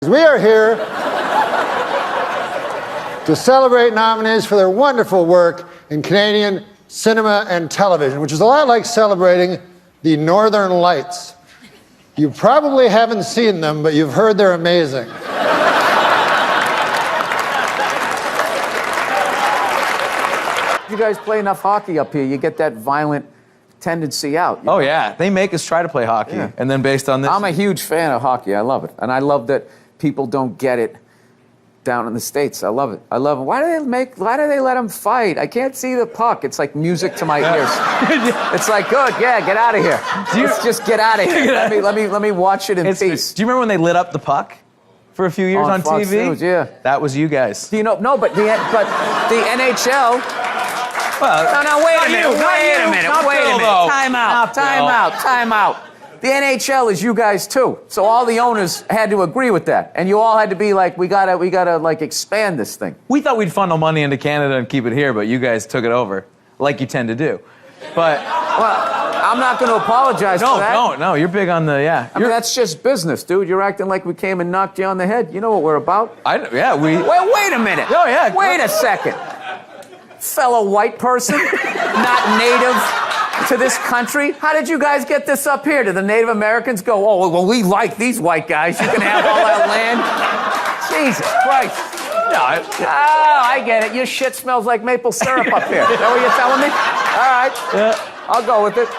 We are here to celebrate nominees for their wonderful work in Canadian cinema and television, which is a lot like celebrating the Northern Lights. You probably haven't seen them, but you've heard they're amazing. You guys play enough hockey up here, you get that violent tendency out. Oh, yeah. They make us try to play hockey. Yeah. And then based on this... I'm a huge fan of hockey. I love it. And I love that people don't get it down in the States. I love it. I love it. Why do they let them fight? I can't see the puck. It's like music to my ears. It's like, good, yeah, get out of here. Just get out of here. Let me watch it in peace. Do you remember when they lit up the puck for a few years on Fox TV? News, yeah. That was you guys. Do you know? No, but the NHL... Well, no, wait a minute. Wait a minute. Time out. The NHL is you guys too. So all the owners had to agree with that, and you all had to be like, we gotta like expand this thing. We thought we'd funnel money into Canada and keep it here, but you guys took it over, like you tend to do. But I'm not going to apologize for that. No, you're big on the I mean, that's just business, dude. You're acting like we came and knocked you on the head. You know what we're about. Wait a minute. Oh yeah. Wait a second. Fellow white person, not native to this country. How did you guys get this up here? Did the Native Americans go, oh, well, we like these white guys. You can have all that land? Jesus Christ. No, I get it. Your shit smells like maple syrup up here. Is that what you're telling me? All right. Yeah. I'll go with it.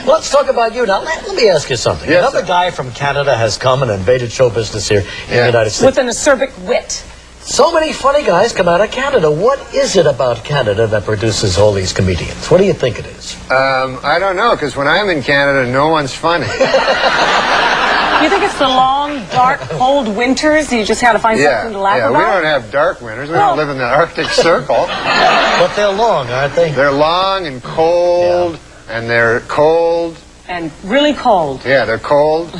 Let's talk about you now. Let me ask you something. Yes, Another guy from Canada has come and invaded show business here in the United States. With an acerbic wit. So many funny guys come out of Canada. What is it about Canada that produces all these comedians? What do you think it is? I don't know, because when I'm in Canada, no one's funny. You think it's the long, dark, cold winters? You just had to find something to laugh about? Yeah, we don't have dark winters. We don't live in the Arctic Circle. But they're long, aren't they? They're long and cold, and they're cold. And really cold. Yeah, they're cold.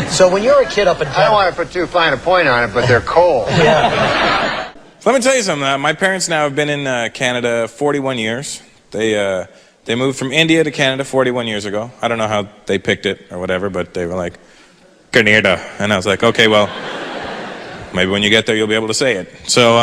So when you're a kid up in Canada... I don't want to put too fine a point on it, but they're cold. Yeah. Let me tell you something. My parents now have been in Canada 41 years. They moved from India to Canada 41 years ago. I don't know how they picked it or whatever, but they were like, Canada. And I was like, okay, well, maybe when you get there you'll be able to say it. So,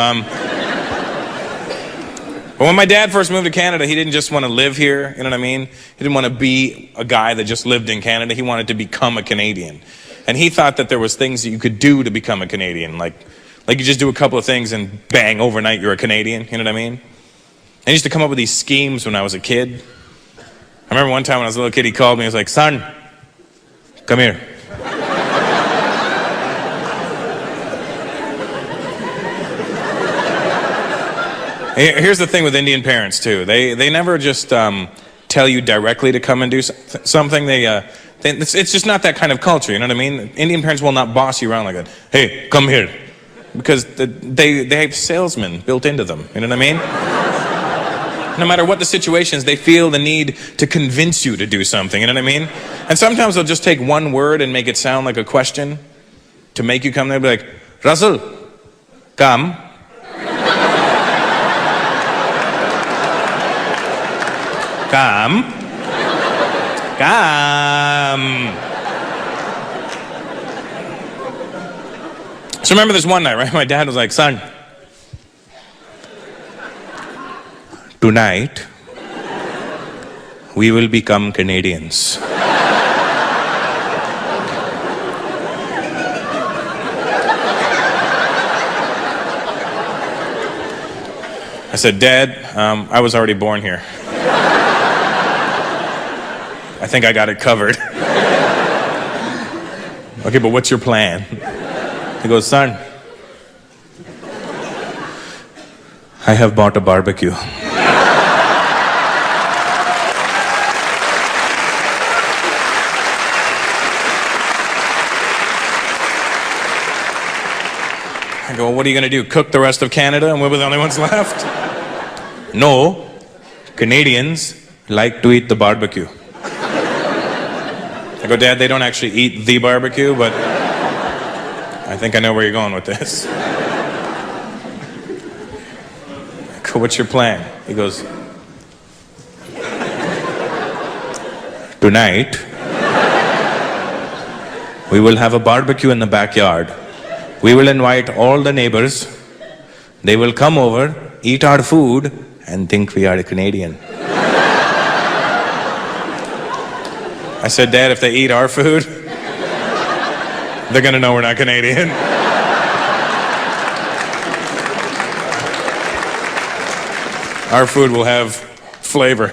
but when my dad first moved to Canada, he didn't just want to live here, you know what I mean? He didn't want to be a guy that just lived in Canada. He wanted to become a Canadian. And he thought that there was things that you could do to become a Canadian, like you just do a couple of things and bang, overnight you're a Canadian, you know what I mean? And he used to come up with these schemes when I was a kid. I remember one time when I was a little kid, he called me, he was like, son, come here. Here's the thing with Indian parents, too. They never just tell you directly to come and do something. It's just not that kind of culture, you know what I mean? Indian parents will not boss you around like that. Hey, come here. Because they have salesmen built into them, you know what I mean? No matter what the situations, they feel the need to convince you to do something, you know what I mean? And sometimes they'll just take one word and make it sound like a question to make you come there and be like, Russell, come. Come. So remember this one night, right? My dad was like, son, tonight, we will become Canadians. I said, Dad, I was already born here. I think I got it covered. Okay, but what's your plan? He goes, son, I have bought a barbecue. I go, well, what are you going to do? Cook the rest of Canada and we're the only ones left? No, Canadians like to eat the barbecue. I go, Dad, they don't actually eat the barbecue, but I think I know where you're going with this. I go, what's your plan? He goes, tonight, we will have a barbecue in the backyard We will invite all the neighbors. They will come over, eat our food, and think we are Canadian. I said, Dad, if they eat our food, they're gonna know we're not Canadian. Our food will have flavor.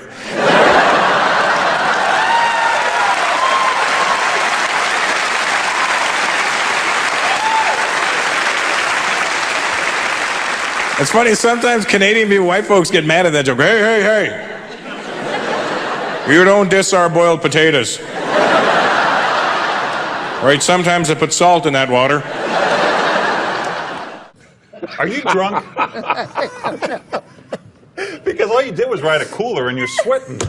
It's funny, sometimes Canadian people, white folks get mad at that joke. Hey, hey, hey. You don't diss our boiled potatoes. Right, sometimes I put salt in that water. Are you drunk? Because all you did was ride a cooler and you're sweating.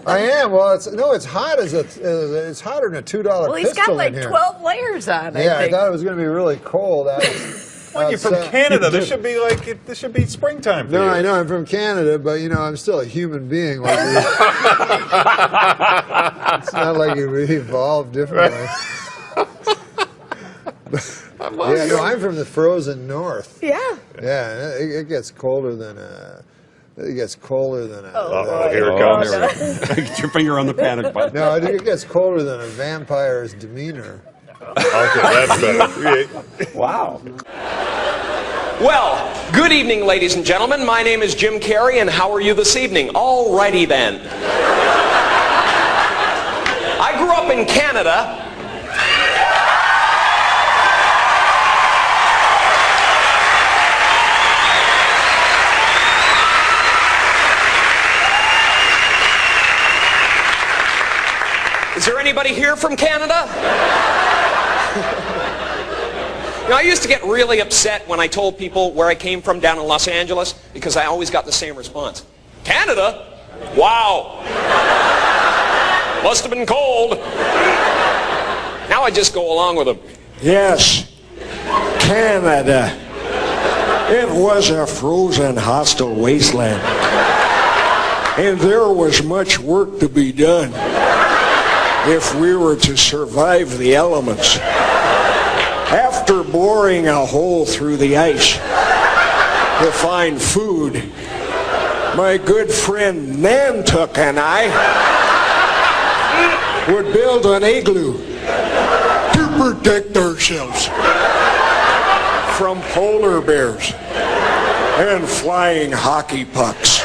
I am. Well, it's hot it's hotter than a $2 Well, he's pistol got like in here. 12 layers on, Yeah, I think. I thought it was going to be really cold. Well, you're from Canada. This should be springtime for you. No, I know I'm from Canada, but I'm still a human being. Like it's not like we evolved differently. Yeah, no, I'm from the frozen north. Yeah. Yeah, it gets colder than a. It gets colder than a. Here it comes. Get your finger on the panic button. No, it gets colder than a vampire's demeanor. Okay, that's better. Wow. Well, good evening, ladies and gentlemen. My name is Jim Carrey, and how are you this evening? Alrighty then. I grew up in Canada. Is there anybody here from Canada? I used to get really upset when I told people where I came from down in Los Angeles because I always got the same response. Canada? Wow. Must have been cold. Now I just go along with them. Yes, Canada. It was a frozen, hostile wasteland. And there was much work to be done if we were to survive the elements. After boring a hole through the ice to find food, my good friend Nantuck and I would build an igloo to protect ourselves from polar bears and flying hockey pucks.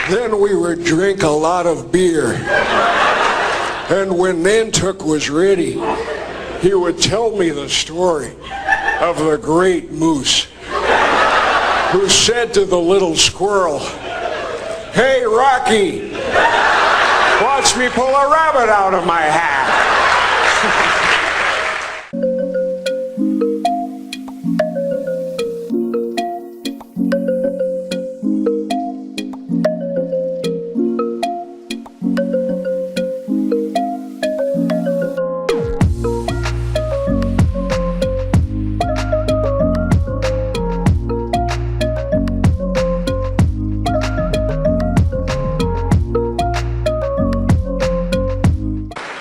Then we would drink a lot of beer. And when Nantuck was ready, he would tell me the story of the great moose who said to the little squirrel, "Hey, Rocky, watch me pull a rabbit out of my hat."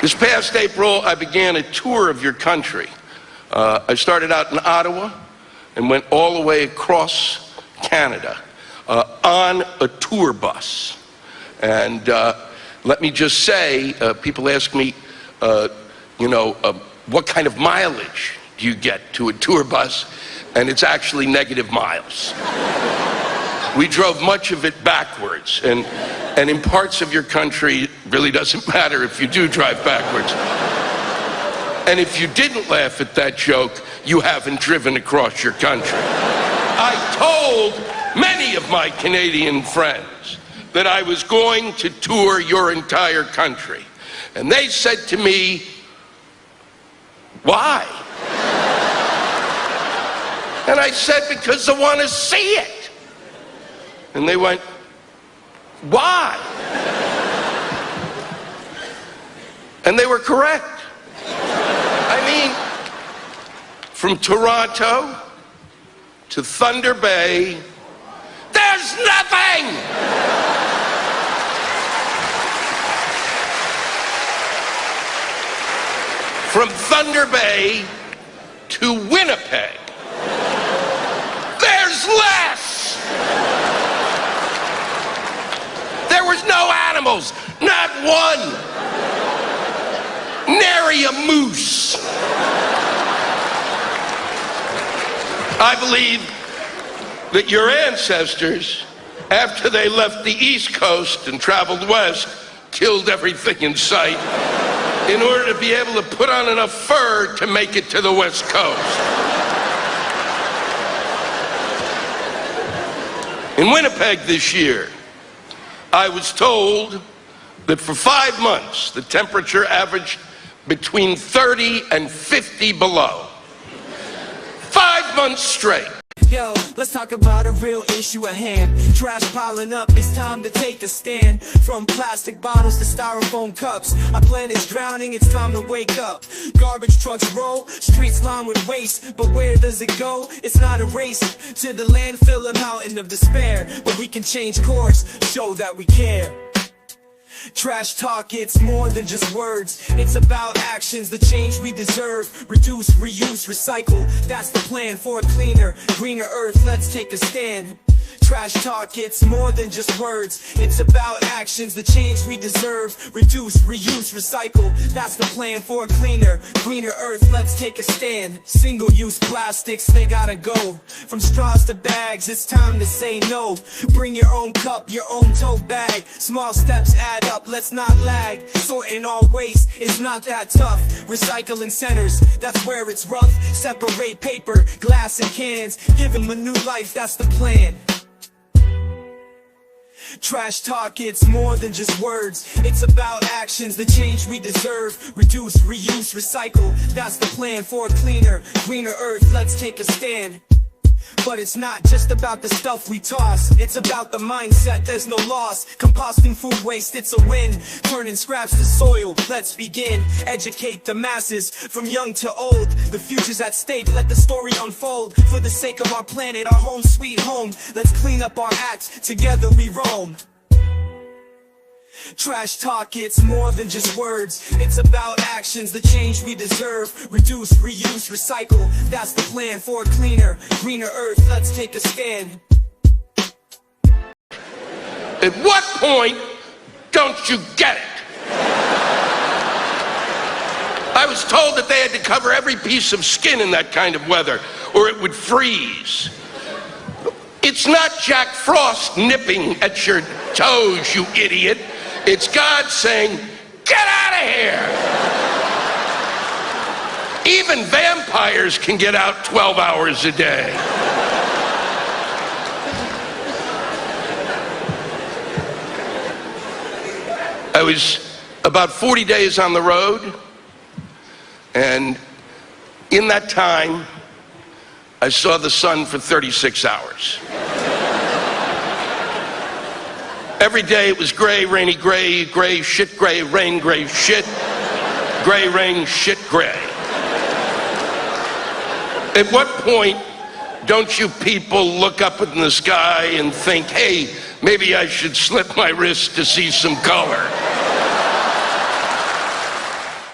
This past April, I began a tour of your country. I started out in Ottawa and went all the way across Canada on a tour bus. And let me just say, people ask me, what kind of mileage do you get to a tour bus? And it's actually negative miles. We drove much of it backwards, and in parts of your country, it really doesn't matter if you do drive backwards. And if you didn't laugh at that joke, you haven't driven across your country. I told many of my Canadian friends that I was going to tour your entire country. And they said to me, "Why?" And I said, "Because I want to see it." And they went, "Why?" And they were correct. I mean, from Toronto to Thunder Bay, there's There's nothing! From Thunder Bay to Winnipeg, there's less! There was no animals, not one! Nary a moose! I believe that your ancestors, after they left the East Coast and traveled west, killed everything in sight in order to be able to put on enough fur to make it to the West Coast. In Winnipeg this year, I was told that for 5 months, the temperature averaged between 30 and 50 below. 5 months straight. Yo, let's talk about a real issue at hand. Trash piling up, it's time to take a stand. From plastic bottles to styrofoam cups, our planet's drowning, it's time to wake up. Garbage trucks roll, streets lined with waste, but where does it go? It's not a race to the landfill, a mountain of despair, but we can change course, show that we care. Trash talk, it's more than just words. It's about actions, the change we deserve. Reduce, reuse, recycle. That's the plan for a cleaner, greener earth. Let's take a stand. Trash talk, it's more than just words. It's about actions, the change we deserve. Reduce, reuse, recycle. That's the plan for a cleaner, greener earth. Let's take a stand. Single-use plastics, they gotta go. From straws to bags, it's time to say no. Bring your own cup, your own tote bag. Small steps add up, let's not lag. Sorting all waste is not that tough. Recycling centers, that's where it's rough. Separate paper, glass and cans. Give them a new life, that's the plan. Trash talk, it's more than just words. It's about actions, the change we deserve. Reduce, reuse, recycle. That's the plan for a cleaner, greener earth. Let's take a stand. But it's not just about the stuff we toss. It's about the mindset, there's no loss. Composting food waste, it's a win. Turning scraps to soil, let's begin. Educate the masses, from young to old. The future's at stake, let the story unfold. For the sake of our planet, our home sweet home. Let's clean up our act, together we roam. Trash talk, it's more than just words. It's about actions, the change we deserve. Reduce, reuse, recycle. That's the plan for a cleaner, greener earth. Let's take a stand. At what point don't you get it? I was told that they had to cover every piece of skin in that kind of weather, or it would freeze. It's not Jack Frost nipping at your toes, you idiot. It's God saying, get out of here! Even vampires can get out 12 hours a day. I was about 40 days on the road, and in that time, I saw the sun for 36 hours. Every day it was gray, rainy, gray, gray, shit, gray, rain, gray, shit, gray, rain, shit, gray. At what point don't you people look up in the sky and think, hey, maybe I should slip my wrist to see some color?